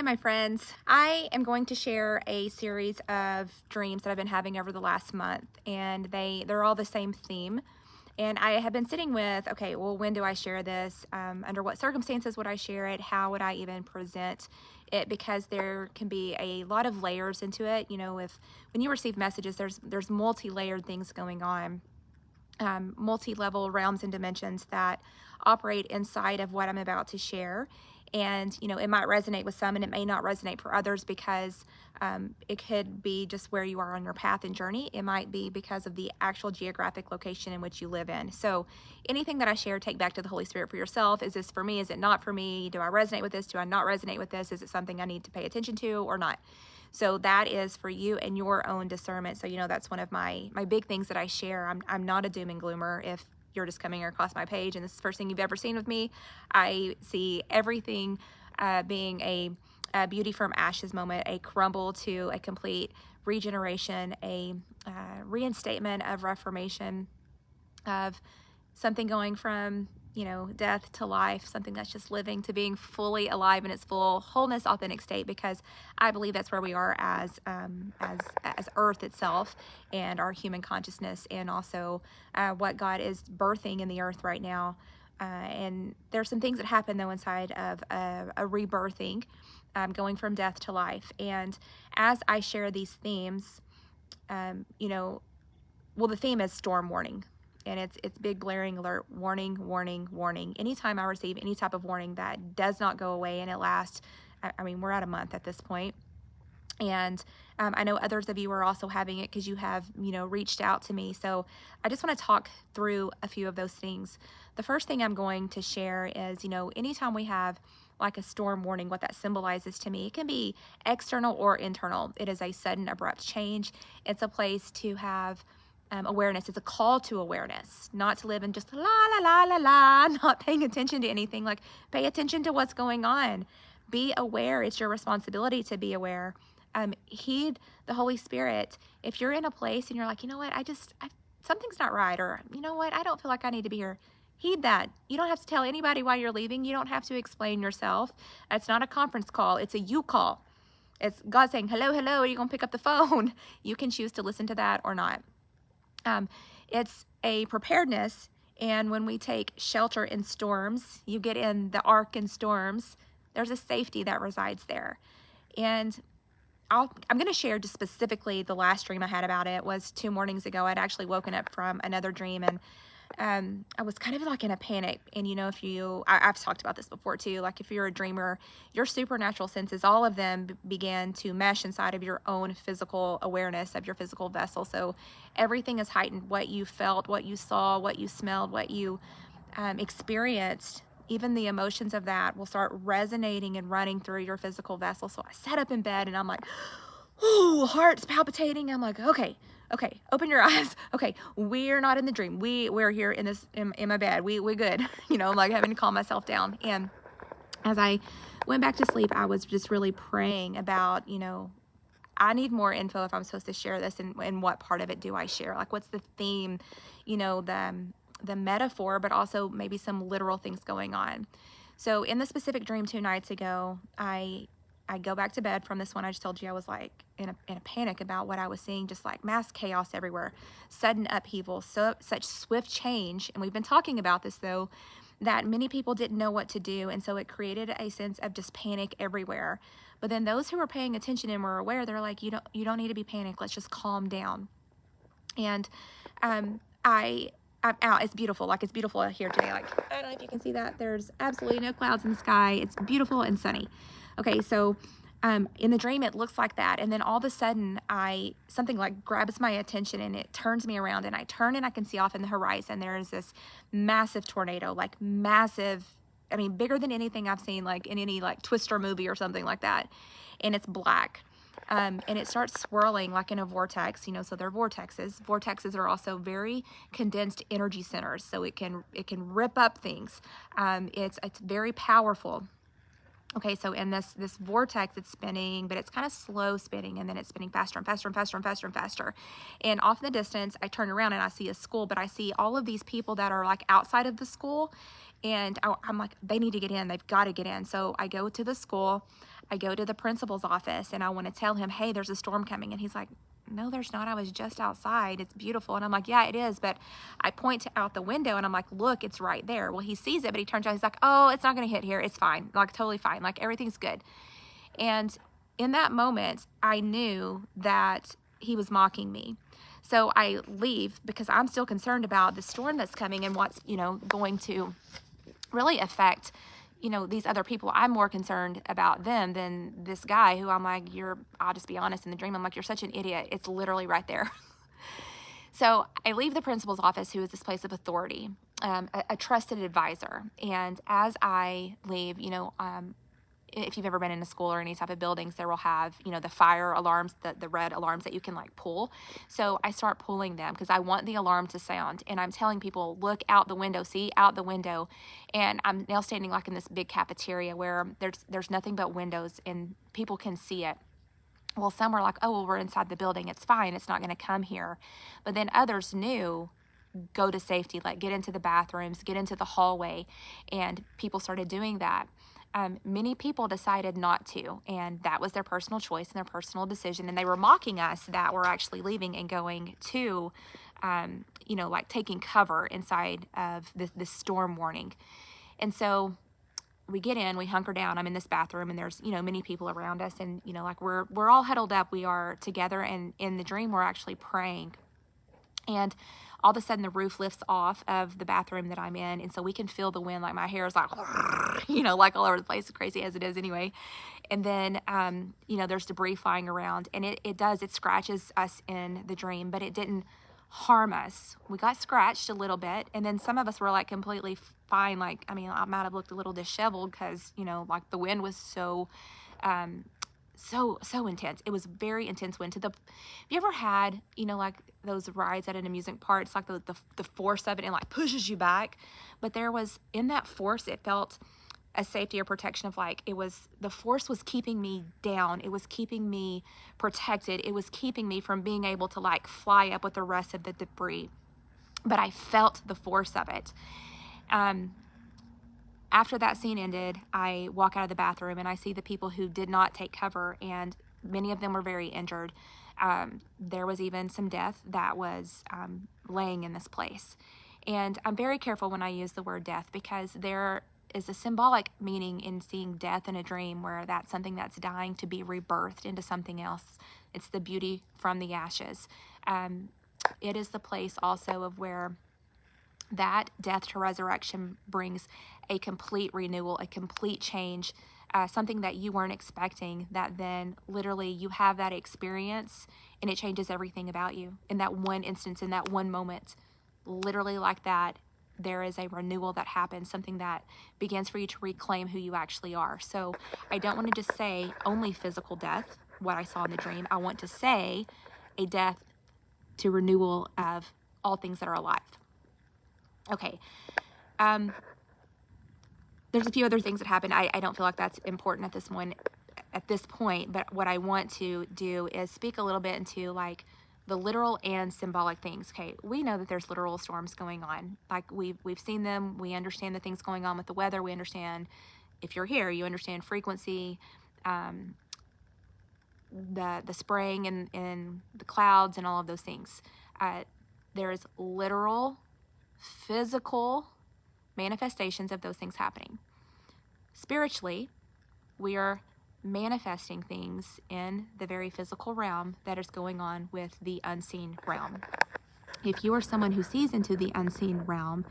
Hi, my friends. I am going to share a series of dreams that I've been having over the last month, and they're all the same theme. And I have been sitting with, okay, well, when do I share this? Under what circumstances would I share it? How would I even present it? Because there can be a lot of layers into it. You know, if when you receive messages, there's multi-layered things going on, multi-level realms and dimensions that operate inside of what I'm about to share. And, you know, it might resonate with some and it may not resonate for others because it could be just where you are on your path and journey. It might be because of the actual geographic location in which you live in. So anything that I share, take back to the Holy Spirit for yourself. Is this for me? Is it not for me? Do I resonate with this? Do I not resonate with this? Is it something I need to pay attention to or not? So that is for you and your own discernment. So, you know, that's one of my big things that I share. I'm not a doom and gloomer. If you're just coming across my page and this is the first thing you've ever seen with me, I see everything being a beauty from ashes moment, a crumble to a complete regeneration, a reinstatement of reformation, of something going from, you know, death to life, something that's just living to being fully alive in its full wholeness, authentic state, because I believe that's where we are as Earth itself and our human consciousness, and also what God is birthing in the earth right now. And there's some things that happen though inside of a rebirthing, going from death to life. And as I share these themes, you know, well, the theme is storm warning, and it's big blaring alert, warning, warning, warning. Anytime I receive any type of warning that does not go away and it lasts, I mean, we're at a month at this point. And I know others of you are also having it because you have, you know, reached out to me. So I just want to talk through a few of those things. The first thing I'm going to share is, you know, anytime we have like a storm warning, what that symbolizes to me, it can be external or internal. It is a sudden, abrupt change. It's a place to have awareness. It's a call to awareness, not to live in just la la la la la, not paying attention to anything. Like, pay attention to what's going on. Be aware. It's your responsibility to be aware. Heed the Holy Spirit. If you're in a place and you're like, you know what, something's not right, or you know what, I don't feel like I need to be here. Heed that. You don't have to tell anybody why you're leaving. You don't have to explain yourself. It's not a conference call. It's a you call. It's God saying, hello, hello. Are you going to pick up the phone? You can choose to listen to that or not. It's a preparedness, and when we take shelter in storms, you get in the ark in storms, there's a safety that resides there. And I'm going to share just specifically the last dream I had about it. Was 2 mornings ago. I'd actually woken up from another dream, and I was kind of like in a panic. And you know, I've talked about this before too, like if you're a dreamer, your supernatural senses, all of them began to mesh inside of your own physical awareness of your physical vessel. So everything is heightened. What you felt, what you saw, what you smelled, what you experienced, even the emotions of that will start resonating and running through your physical vessel. So I sat up in bed and I'm like, ooh, heart's palpitating. I'm like, okay, open your eyes. Okay, we're not in the dream. We're here in my bed. We're good. You know, I'm like having to calm myself down. And as I went back to sleep, I was just really praying about, you know, I need more info if I'm supposed to share this, and what part of it do I share? Like, what's the theme, you know, the metaphor, but also maybe some literal things going on. So in the specific dream 2 nights ago, I go back to bed from this one. I just told you I was like in a panic about what I was seeing, just like mass chaos everywhere, sudden upheaval, such swift change. And we've been talking about this though, that many people didn't know what to do. And so it created a sense of just panic everywhere. But then those who were paying attention and were aware, they're like, you don't need to be panicked. Let's just calm down. And I'm out. It's beautiful. Like, it's beautiful here today. Like, I don't know if you can see that. There's absolutely no clouds in the sky. It's beautiful and sunny. Okay, so in the dream, it looks like that. And then all of a sudden, something like grabs my attention and it turns me around. And I turn and I can see off in the horizon, there is this massive tornado, like massive, I mean, bigger than anything I've seen, like in any like Twister movie or something like that. And it's black. And it starts swirling like in a vortex, you know, so they're vortexes. Vortexes are also very condensed energy centers, so it can rip up things. It's very powerful. Okay, so in this vortex, it's spinning, but it's kind of slow spinning, and then it's spinning faster and faster and faster and faster and faster. And off in the distance, I turn around and I see a school, but I see all of these people that are like outside of the school, and I'm like, they need to get in. They've got to get in. So I go to the school. I go to the principal's office and I want to tell him, hey, there's a storm coming. And he's like, no, there's not. I was just outside. It's beautiful. And I'm like, yeah, it is. But I point out the window and I'm like, look, it's right there. Well, he sees it, but he turns out, he's like, oh, it's not going to hit here. It's fine. Like, totally fine. Like, everything's good. And in that moment, I knew that he was mocking me. So I leave because I'm still concerned about the storm that's coming and what's, going to really affect, these other people. I'm more concerned about them than this guy who I'm like, I'll just be honest, in the dream, I'm like, you're such an idiot. It's literally right there. So I leave the principal's office, who is this place of authority, a trusted advisor. And as I leave, if you've ever been in a school or any type of buildings, there will have, the fire alarms, the red alarms that you can like pull. So I start pulling them because I want the alarm to sound. And I'm telling people, look out the window, see out the window. And I'm now standing like in this big cafeteria where there's nothing but windows and people can see it. Well, some were like, oh, well, we're inside the building. It's fine. It's not going to come here. But then others knew, go to safety, like get into the bathrooms, get into the hallway. And people started doing that. Many people decided not to, and that was their personal choice and their personal decision. And they were mocking us that we're actually leaving and going to, like taking cover inside of this storm warning. And so we get in, we hunker down. I'm in this bathroom and there's, many people around us, and, like we're all huddled up. We are together, and in the dream, we're actually praying. And all of a sudden the roof lifts off of the bathroom that I'm in. And so we can feel the wind, like my hair is like, like all over the place, crazy as it is anyway. And then, there's debris flying around, and it scratches us in the dream, but it didn't harm us. We got scratched a little bit. And then some of us were like completely fine. Like, I might have looked a little disheveled because, like the wind was so intense. It was very intense wind. Have you ever had, like those rides at an amusement park? It's like the force of it, and like pushes you back. But there was, in that force, it felt a safety or protection of like, the force was keeping me down. It was keeping me protected. It was keeping me from being able to like fly up with the rest of the debris. But I felt the force of it. After that scene ended, I walk out of the bathroom and I see the people who did not take cover, and many of them were very injured. There was even some death that was laying in this place. And I'm very careful when I use the word death, because there is a symbolic meaning in seeing death in a dream, where that's something that's dying to be rebirthed into something else. It's the beauty from the ashes. It is the place also of where that death to resurrection brings a complete renewal, a complete change, something that you weren't expecting, that then literally you have that experience and it changes everything about you in that one instance, in that one moment. Literally like that, there is a renewal that happens, something that begins for you to reclaim who you actually are. So I don't want to just say only physical death, what I saw in the dream. I want to say a death to renewal of all things that are alive. Okay. There's a few other things that happened. I don't feel like that's important at this point, but what I want to do is speak a little bit into like the literal and symbolic things. Okay, we know that there's literal storms going on. Like we've seen them. We understand the things going on with the weather. We understand, if you're here, you understand frequency, the spraying in the clouds and all of those things. There is literal, physical manifestations of those things happening. Spiritually, we are manifesting things in the very physical realm that is going on with the unseen realm. If you are someone who sees into the unseen realm,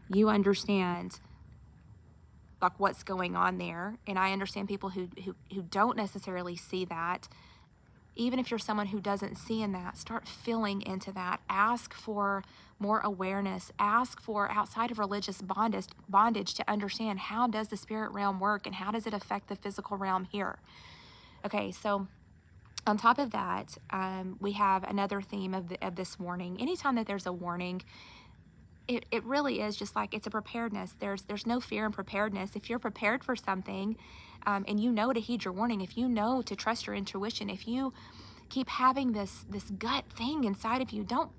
you understand like what's going on there. And I understand people who don't necessarily see that. Even if you're someone who doesn't see in that, start feeling into that. Ask for more awareness. Ask for, outside of religious bondage, to understand, how does the spirit realm work and how does it affect the physical realm here? Okay, so on top of that, we have another theme of this warning. Anytime that there's a warning, it really is just like, it's a preparedness. There's no fear in preparedness. If you're prepared for something, and you know to heed your warning, if you know to trust your intuition, if you keep having this gut thing inside of you, don't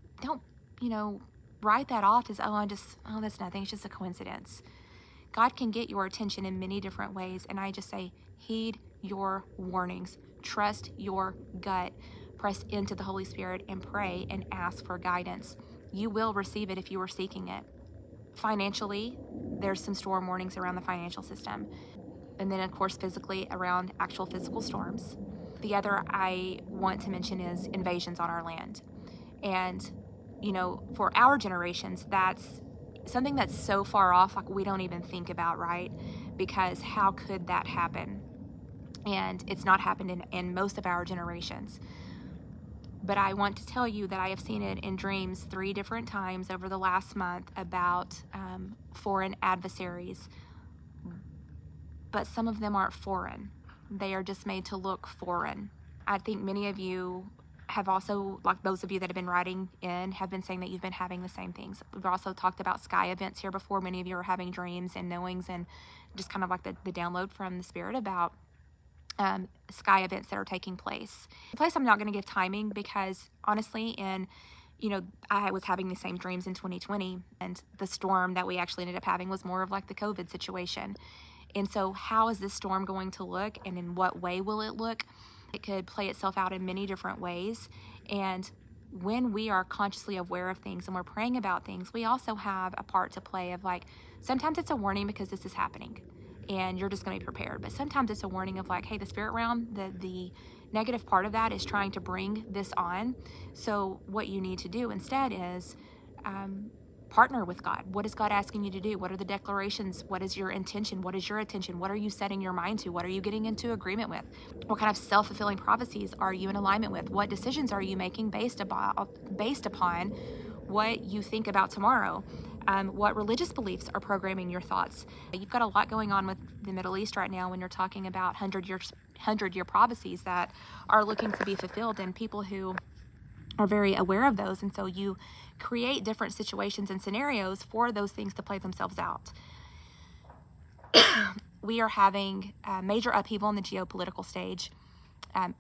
write that off as, that's nothing, it's just a coincidence. God can get your attention in many different ways, and I just say, heed your warnings. Trust your gut. Press into the Holy Spirit and pray and ask for guidance. You will receive it if you are seeking it. Financially, there's some storm warnings around the financial system. And then, of course, physically, around actual physical storms. The other I want to mention is invasions on our land. And, for our generations, that's something that's so far off, like we don't even think about, right? Because how could that happen? And it's not happened in most of our generations. But I want to tell you that I have seen it in dreams 3 different times over the last month about foreign adversaries. But some of them aren't foreign. They are just made to look foreign. I think many of you have also, like those of you that have been writing in, have been saying that you've been having the same things. We've also talked about sky events here before. Many of you are having dreams and knowings and just kind of like the download from the Spirit about sky events that are taking place. The place I'm not going to give timing because honestly, I was having the same dreams in 2020, and the storm that we actually ended up having was more of like the COVID situation. And so how is this storm going to look, and in what way will it look? It could play itself out in many different ways. And when we are consciously aware of things and we're praying about things, we also have a part to play of like, sometimes it's a warning because this is happening and you're just going to be prepared. But sometimes it's a warning of like, hey, the spirit realm, the negative part of that is trying to bring this on. So what you need to do instead is partner with God. What is God asking you to do? What are the declarations? What is your intention? What is your attention? What are you setting your mind to? What are you getting into agreement with? What kind of self-fulfilling prophecies are you in alignment with? What decisions are you making based upon what you think about tomorrow? What religious beliefs are programming your thoughts? You've got a lot going on with the Middle East right now when you're talking about 100-year prophecies that are looking to be fulfilled, and people who are very aware of those. And so you create different situations and scenarios for those things to play themselves out. We are having major upheaval in the geopolitical stage.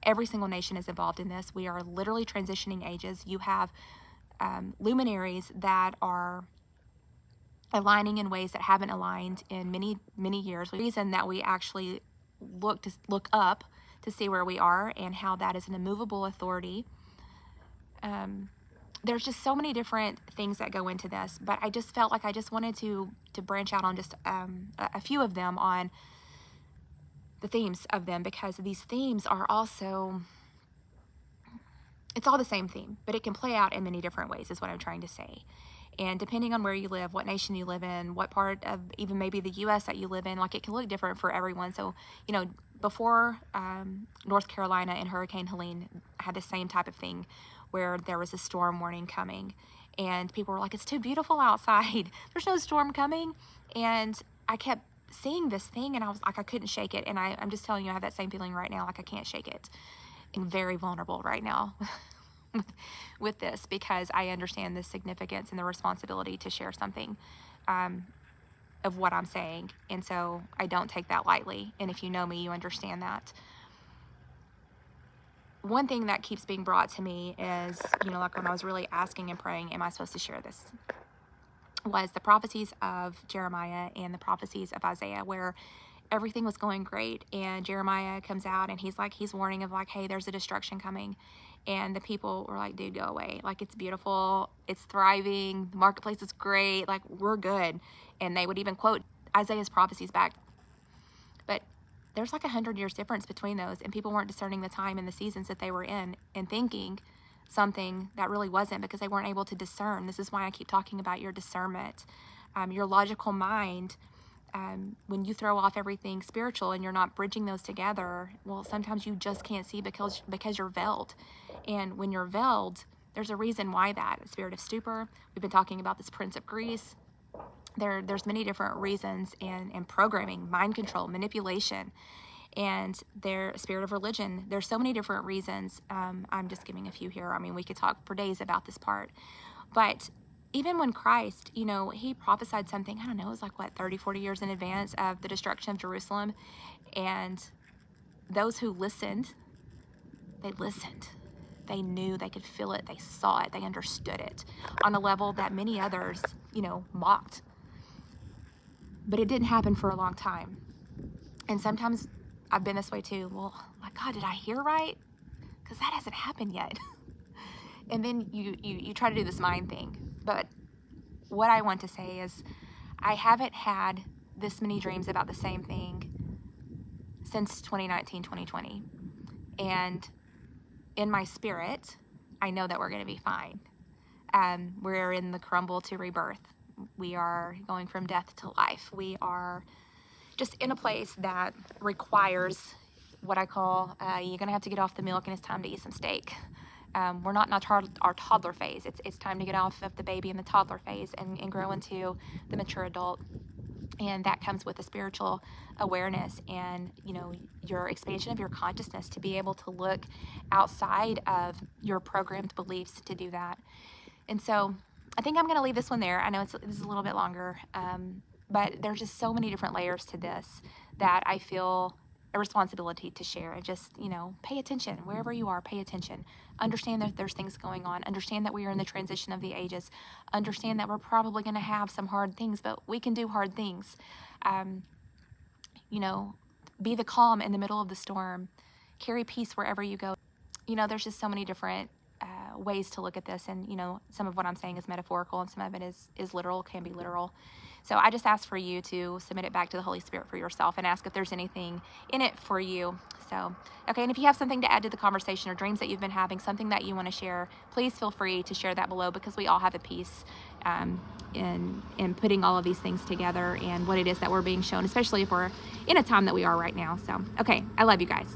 Every single nation is involved in this. We are literally transitioning ages. You have luminaries that are aligning in ways that haven't aligned in many, many years. The reason that we actually look up to see where we are and how that is an immovable authority. There's just so many different things that go into this, but I just felt like I just wanted to branch out on just a few of them, on the themes of them, because these themes are also, it's all the same theme, but it can play out in many different ways is what I'm trying to say. And depending on where you live, what nation you live in, what part of even maybe the U.S. that you live in, like it can look different for everyone. So, before North Carolina and Hurricane Helene had the same type of thing where there was a storm warning coming, and people were like, it's too beautiful outside. There's no storm coming. And I kept seeing this thing and I was like, I couldn't shake it. And I'm just telling you, I have that same feeling right now. Like I can't shake it. I'm very vulnerable right now with this, because I understand the significance and the responsibility to share something of what I'm saying. And so I don't take that lightly. And if you know me, you understand that. One thing that keeps being brought to me is, like when I was really asking and praying, am I supposed to share this? Was the prophecies of Jeremiah and the prophecies of Isaiah, where everything was going great. And Jeremiah comes out and he's warning of like, hey, there's a destruction coming. And the people were like, dude, go away. Like, it's beautiful. It's thriving. The marketplace is great. Like, we're good. And they would even quote Isaiah's prophecies back. But there's like 100 years difference between those. And people weren't discerning the time and the seasons that they were in and thinking something that really wasn't, because they weren't able to discern. This is why I keep talking about your discernment. Your logical mind, when you throw off everything spiritual and you're not bridging those together, well, sometimes you just can't see because you're veiled. And when you're veiled, there's a reason why that. The spirit of stupor. We've been talking about this Prince of Greece. There's many different reasons, and programming, mind control, manipulation, and their spirit of religion. There's so many different reasons. I'm just giving a few here. I mean, we could talk for days about this part. But even when Christ, he prophesied something, I don't know, it was like, 30, 40 years in advance of the destruction of Jerusalem. And those who listened, they listened. They knew, they could feel it, they saw it, they understood it on a level that many others, mocked. But it didn't happen for a long time. And sometimes I've been this way too. Well, like, God, did I hear right? Because that hasn't happened yet. And then you try to do this mind thing. But what I want to say is I haven't had this many dreams about the same thing since 2019, 2020. And in my spirit, I know that we're going to be fine. We're in the crumble to rebirth. We are going from death to life. We are just in a place that requires what I call, you're going to have to get off the milk and it's time to eat some steak. We're not in our toddler phase. It's time to get off of the baby and the toddler phase and grow into the mature adult. And that comes with a spiritual awareness and, you know, your expansion of your consciousness to be able to look outside of your programmed beliefs to do that. And so I think I'm going to leave this one there. I know this is a little bit longer, but there's just so many different layers to this that I feel a responsibility to share. And just, you know, pay attention wherever you are. Pay attention. Understand that there's things going on. Understand that we are in the transition of the ages. Understand that we're probably going to have some hard things, but we can do hard things. You know, be the calm in the middle of the storm. Carry peace wherever you go. You know, there's just so many different ways to look at this, and you know, some of what I'm saying is metaphorical and some of it is literal, can be literal. So I just ask for you to submit it back to the Holy Spirit for yourself and ask if there's anything in it for you. So, okay, and if you have something to add to the conversation or dreams that you've been having, something that you want to share, please feel free to share that below, because we all have a piece in putting all of these things together and what it is that we're being shown, especially if we're in a time that we are right now. So, okay, I love you guys.